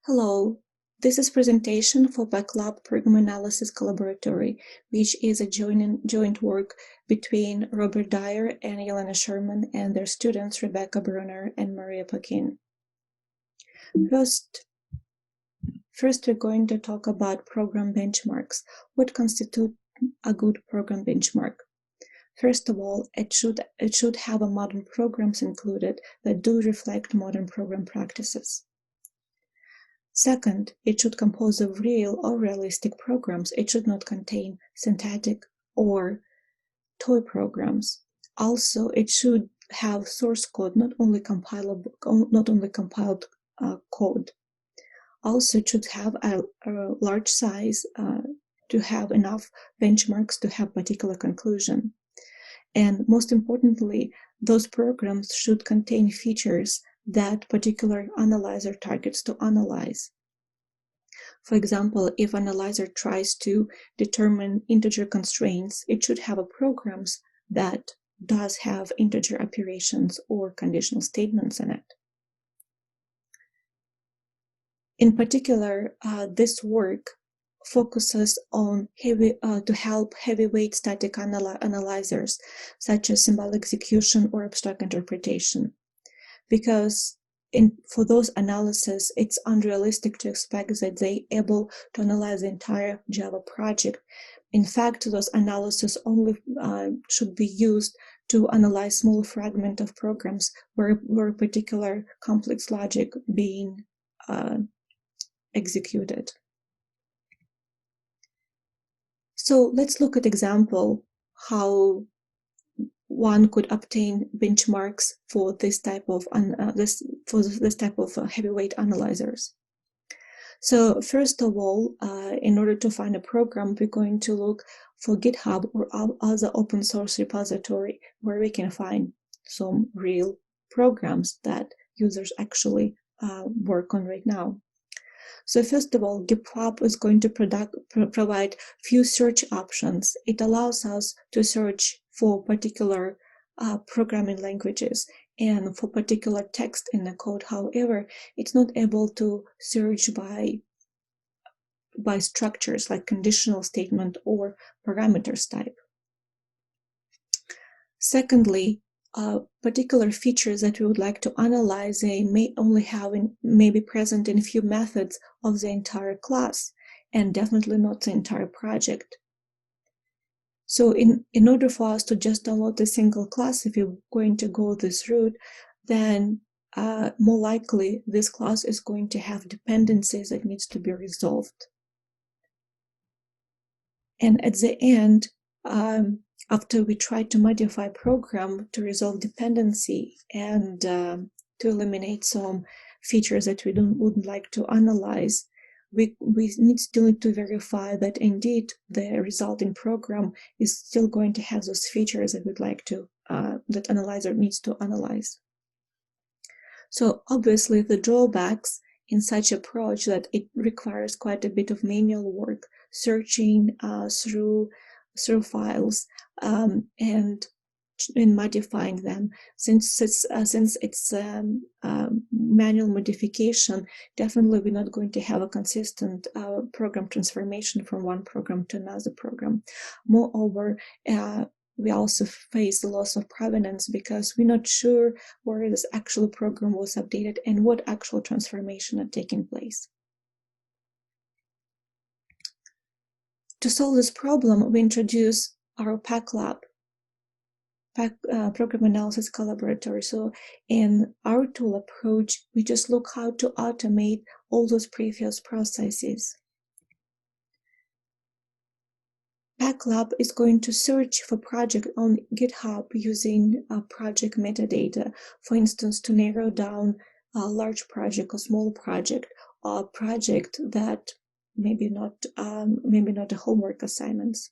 Hello, this is presentation for PAClab Program Analysis Collaboratory, which is a joint work between Robert Dyer and Elena Sherman and their students Rebecca Brunner and Maria Paquin. First, we're going to talk about program benchmarks. What constitutes a good program benchmark? First of all, it should have a modern programs included that do reflect modern program practices. Second, it should compose of real or realistic programs. It should not contain synthetic or toy programs. Also, it should have source code, not only compiled code. Also, it should have a large size to have enough benchmarks to have particular conclusion. And most importantly, those programs should contain features that particular analyzer targets to analyze. For example, if analyzer tries to determine integer constraints, it should have a programs that does have integer operations or conditional statements in it. In particular, this work focuses on to help heavyweight static analyzers, such as symbolic execution or abstract interpretation, because for those analyses, it's unrealistic to expect that they're able to analyze the entire Java project. In fact, those analyses only should be used to analyze small fragment of programs where particular complex logic being executed. So let's look at example how one could obtain benchmarks for this type of heavyweight analyzers. So first of all, in order to find a program, we're going to look for GitHub or other open source repository where we can find some real programs that users actually work on right now. So first of all, GitHub is going to provide few search options. It allows us to search for particular programming languages and for particular text in the code. However, it's not able to search by structures like conditional statement or parameters type. Secondly, particular features that we would like to analyze, they may only may be present in a few methods of the entire class and definitely not the entire project. So in order for us to just download a single class, if you're going to go this route, then more likely this class is going to have dependencies that needs to be resolved. And at the end, after we try to modify program to resolve dependency and to eliminate some features that we wouldn't like to analyze, we still need to verify that indeed the resulting program is still going to have those features that we'd like to, that analyzer needs to analyze. So obviously the drawbacks in such approach that it requires quite a bit of manual work, searching through files and modifying them. Since it's manual modification, definitely we're not going to have a consistent program transformation from one program to another program. Moreover, we also face the loss of provenance because we're not sure where this actual program was updated and what actual transformation are taking place. To solve this problem, we introduce our PAClab, Program Analysis Collaboratory. So in our tool approach, we just look how to automate all those previous processes. PAClab is going to search for project on GitHub using project metadata, for instance, to narrow down a large project or small project, or a project that maybe not a homework assignments.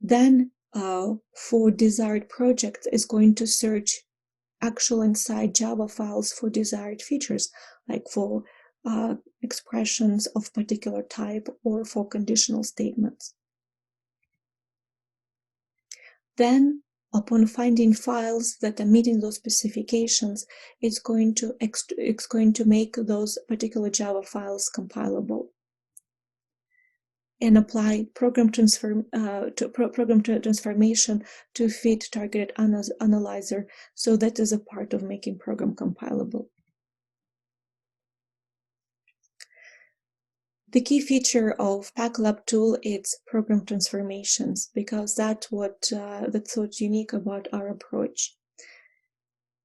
Then for desired project is going to search actual inside Java files for desired features, like for expressions of particular type or for conditional statements. Then Upon finding files that are meeting those specifications, it's going to make those particular Java files compilable, and apply program transformation to fit targeted analyzer. So that is a part of making program compilable. The key feature of PAClab tool is program transformations, because that's what's unique about our approach.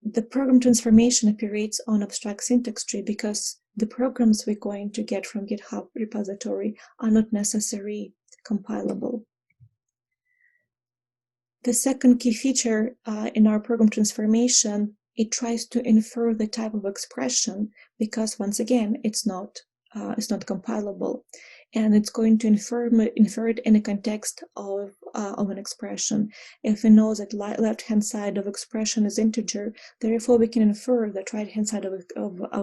The program transformation operates on abstract syntax tree because the programs we're going to get from GitHub repository are not necessarily compilable. The second key feature in our program transformation, it tries to infer the type of expression, because once again, it's not compilable, and it's going to infer it in the context of an expression. If we know that left-hand side of expression is integer, therefore we can infer that right-hand side of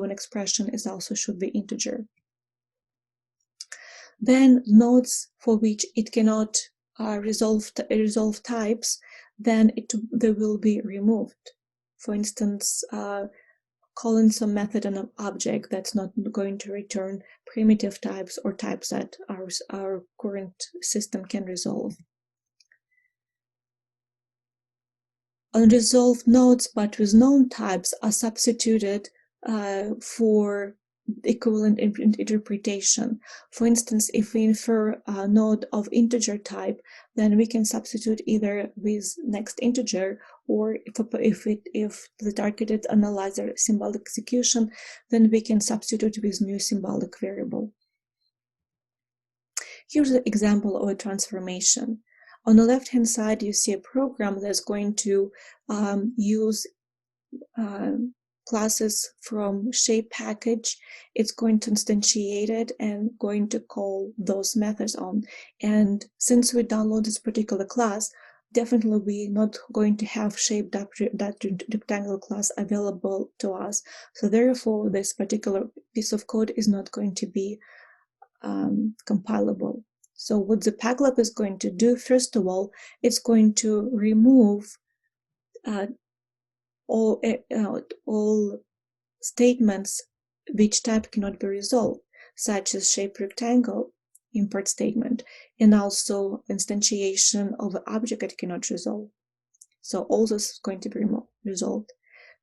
an expression is also should be integer. Then nodes for which it cannot resolve types, then they will be removed. For instance, calling some method on an object that's not going to return primitive types or types that our current system can resolve. Unresolved nodes but with known types are substituted for equivalent interpretation. For instance, if we infer a node of integer type, then we can substitute either with next integer, or if the targeted analyzer symbolic execution, then we can substitute with new symbolic variable. Here's an example of a transformation. On the left-hand side, you see a program that's going to use classes from shape package. It's going to instantiate it and going to call those methods on. And since we download this particular class, definitely we're not going to have shape rectangle class available to us. So therefore, this particular piece of code is not going to be compilable. So what the PAClab is going to do, first of all, it's going to remove all statements which type cannot be resolved, such as shape rectangle import statement, and also instantiation of an object that cannot resolve. So all this is going to be resolved.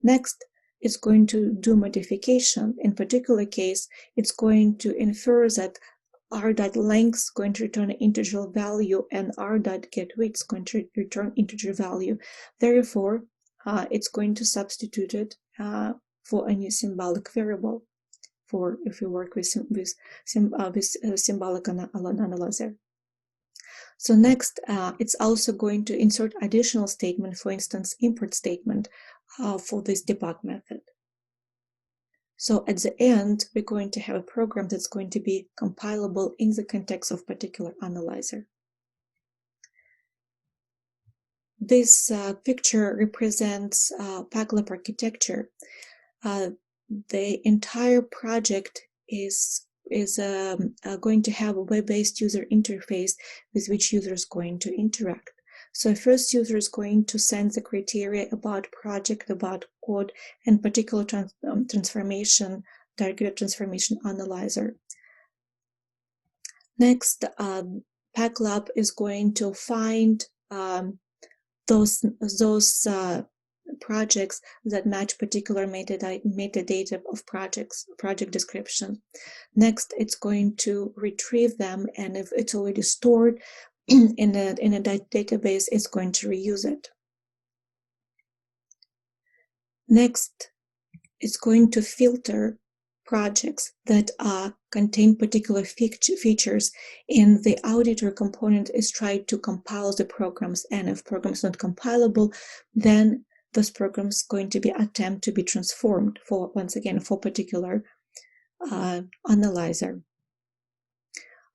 Next, it's going to do modification. In particular case, it's going to infer that r.length is going to return an integer value and r.getWidth is going to return integer value. Therefore, it's going to substitute it for a new symbolic variable, for if you work with symbolic analyzer. So next, it's also going to insert additional statement, for instance, import statement for this debug method. So at the end, we're going to have a program that's going to be compilable in the context of particular analyzer. This picture represents PAClab architecture. The entire project is going to have a web-based user interface with which user is going to interact. So first, user is going to send the criteria about project, about code, and particular transformation, targeted transformation analyzer. Next, PAClab is going to find those projects that match particular metadata of project description. Next, it's going to retrieve them, and if it's already stored in a database, it's going to reuse it. Next, it's going to filter projects that contain particular features, and the auditor component is trying to compile the programs, and if programs not compilable, then those programs going to be attempt to be transformed for, once again, for particular analyzer.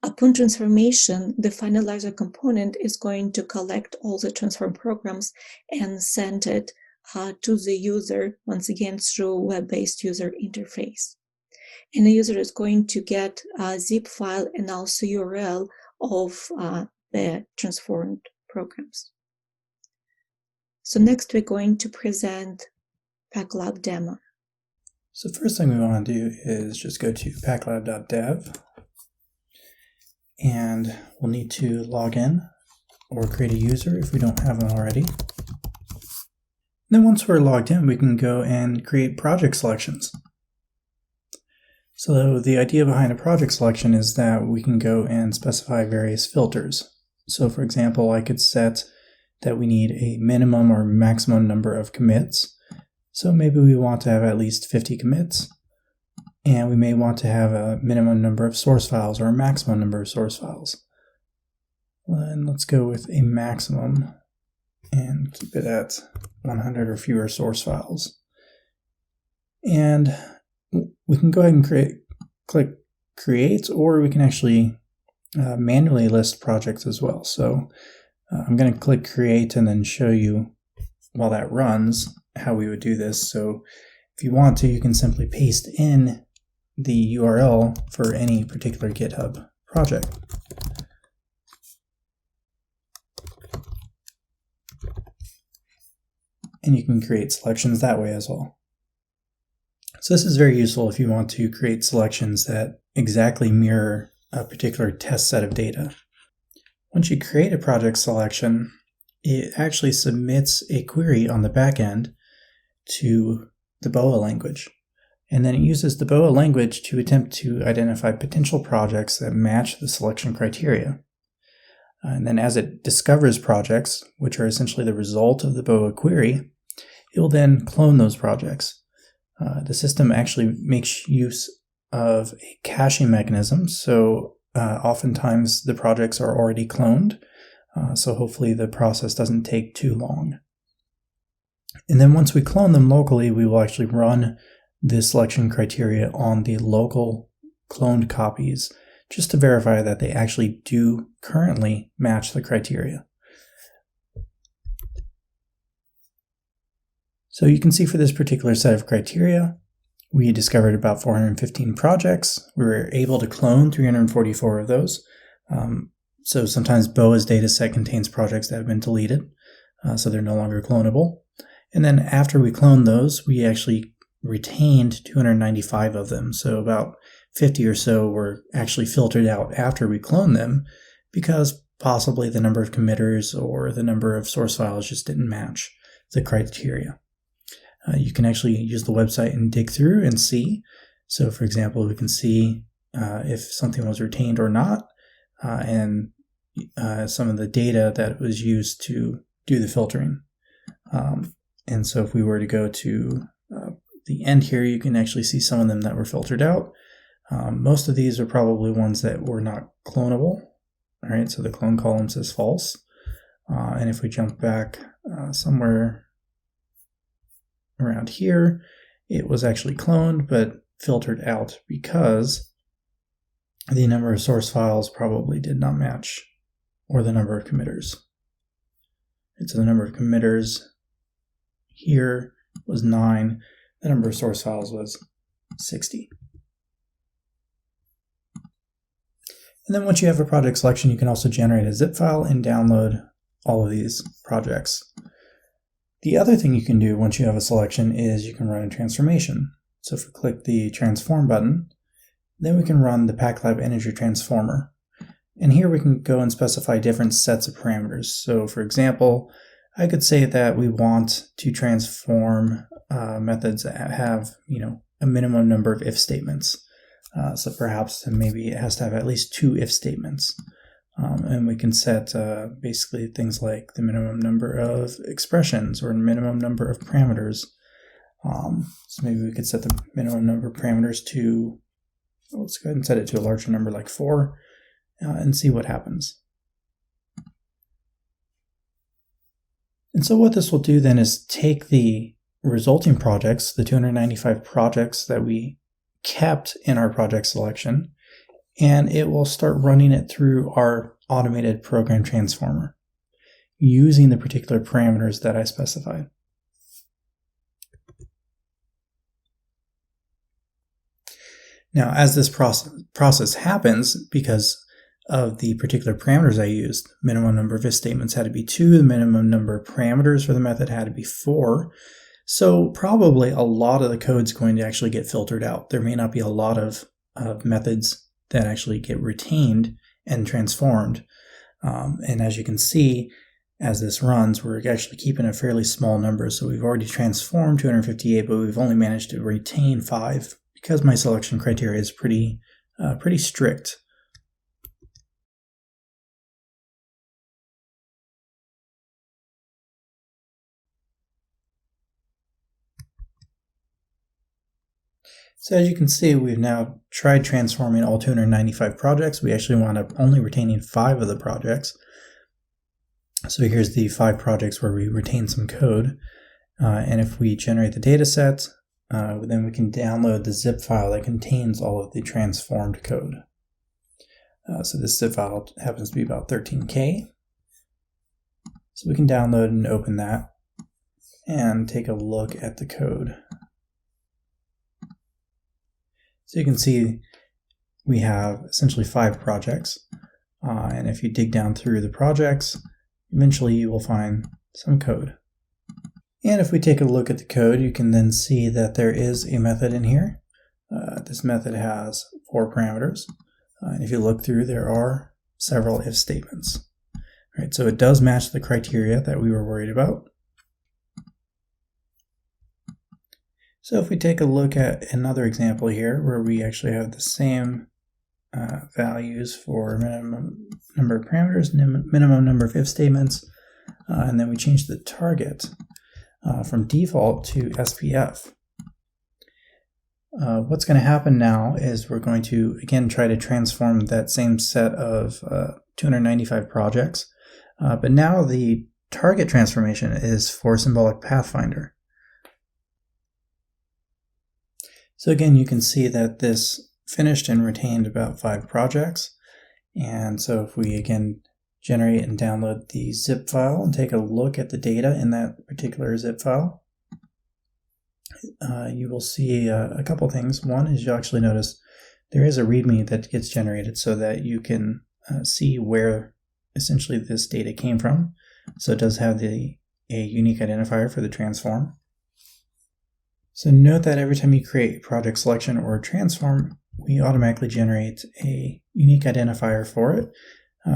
Upon transformation, the finalizer component is going to collect all the transform programs and send it to the user, once again, through web-based user interface. And the user is going to get a zip file and also URL of the transformed programs. So next we're going to present PAClab demo. So first thing we want to do is just go to paclab.dev, and we'll need to log in or create a user if we don't have one already. Then once we're logged in, we can go and create project selections. So the idea behind a project selection is that we can go and specify various filters. So for example, I could set that we need a minimum or maximum number of commits. So maybe we want to have at least 50 commits, and we may want to have a minimum number of source files or a maximum number of source files. And let's go with a maximum and keep it at 100 or fewer source files. And we can go ahead and click create, or we can actually manually list projects as well. So I'm going to click create and then show you while that runs how we would do this. So if you want to, you can simply paste in the URL for any particular GitHub project. And you can create selections that way as well. So this is very useful if you want to create selections that exactly mirror a particular test set of data. Once you create a project selection, it actually submits a query on the back end to the BOA language. And then it uses the BOA language to attempt to identify potential projects that match the selection criteria. And then as it discovers projects, which are essentially the result of the BOA query, it will then clone those projects. The system actually makes use of a caching mechanism, so oftentimes the projects are already cloned, so hopefully the process doesn't take too long. And then once we clone them locally, we will actually run the selection criteria on the local cloned copies, just to verify that they actually do currently match the criteria. So you can see for this particular set of criteria, we discovered about 415 projects. We were able to clone 344 of those. So sometimes BOA's dataset contains projects that have been deleted, so they're no longer clonable. And then after we cloned those, we actually retained 295 of them. So about 50 or so were actually filtered out after we cloned them because possibly the number of committers or the number of source files just didn't match the criteria. You can actually use the website and dig through and see. So for example, we can see if something was retained or not, and some of the data that was used to do the filtering. And so if we were to go to the end here, you can actually see some of them that were filtered out. Most of these are probably ones that were not clonable. All right, so the clone column says false. And if we jump back somewhere around here, it was actually cloned but filtered out because the number of source files probably did not match, or the number of committers. And so the number of committers here was 9. The number of source files was 60. And then once you have a project selection, you can also generate a zip file and download all of these projects. The other thing you can do once you have a selection is you can run a transformation. So if we click the transform button, then we can run the PAClab integer transformer. And here we can go and specify different sets of parameters. So for example, I could say that we want to transform methods that have, a minimum number of if statements. So perhaps maybe it has to have at least 2 if statements. And we can set basically things like the minimum number of expressions or minimum number of parameters. So maybe we could set the minimum number of parameters to, let's go ahead and set it to a larger number like 4 and see what happens. And so what this will do then is take the resulting projects, the 295 projects that we kept in our project selection, and it will start running it through our automated program transformer using the particular parameters that I specified. Now, as this process happens, because of the particular parameters I used. Minimum number of if statements had to be 2, the minimum number of parameters for the method had to be 4. So probably a lot of the code is going to actually get filtered out. There may not be a lot of methods that actually get retained and transformed. And as you can see, as this runs, we're actually keeping a fairly small number. So we've already transformed 258, but we've only managed to retain 5 because my selection criteria is pretty strict. So as you can see, we've now tried transforming all 295 projects. We actually wound up only retaining 5 of the projects. So here's the 5 projects where we retain some code. And if we generate the data set, then we can download the zip file that contains all of the transformed code. So this zip file happens to be about 13K. So we can download and open that and take a look at the code. So you can see we have essentially 5 projects, and if you dig down through the projects, eventually you will find some code. And if we take a look at the code, you can then see that there is a method in here. This method has 4 parameters, and if you look through, there are several if statements. All right, so it does match the criteria that we were worried about. So if we take a look at another example here where we actually have the same values for minimum number of parameters, minimum number of if statements, and then we change the target from default to SPF. What's going to happen now is we're going to again try to transform that same set of 295 projects, but now the target transformation is for symbolic pathfinder. So again, you can see that this finished and retained about 5 projects. And so if we again generate and download the zip file and take a look at the data in that particular zip file, you will see a couple things. One is you'll actually notice there is a README that gets generated so that you can see where essentially this data came from. So it does have a unique identifier for the transform. So note that every time you create a project selection or a transform, we automatically generate a unique identifier for it,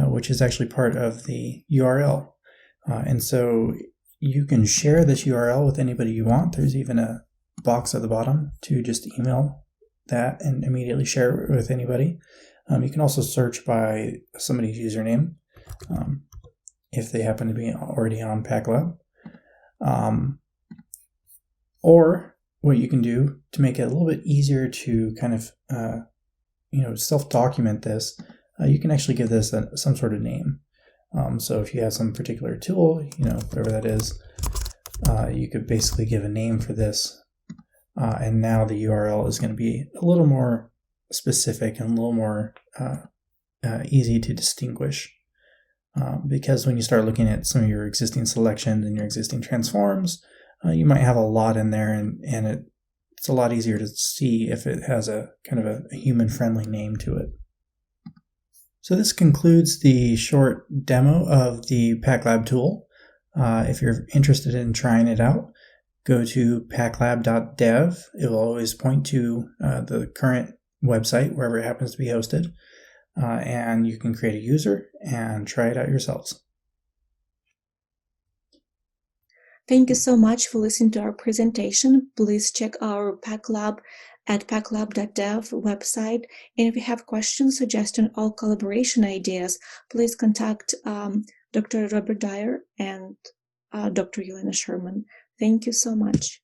which is actually part of the URL. And so you can share this URL with anybody you want. There's even a box at the bottom to just email that and immediately share it with anybody. You can also search by somebody's username if they happen to be already on PAClab. Or what you can do to make it a little bit easier to kind of self-document this, you can actually give this some sort of name. So if you have some particular tool, whatever that is, you could basically give a name for this, and now the URL is going to be a little more specific and a little more easy to distinguish. Because when you start looking at some of your existing selections and your existing transforms, you might have a lot in there, and it's a lot easier to see if it has a kind of a human-friendly name to it. So this concludes the short demo of the PAClab tool. If you're interested in trying it out, go to paclab.dev. It will always point to the current website, wherever it happens to be hosted, and you can create a user and try it out yourselves. Thank you so much for listening to our presentation. Please check our PAClab at paclab.dev website. And if you have questions, suggestions, or collaboration ideas, please contact Dr. Robert Dyer and Dr. Elena Sherman. Thank you so much.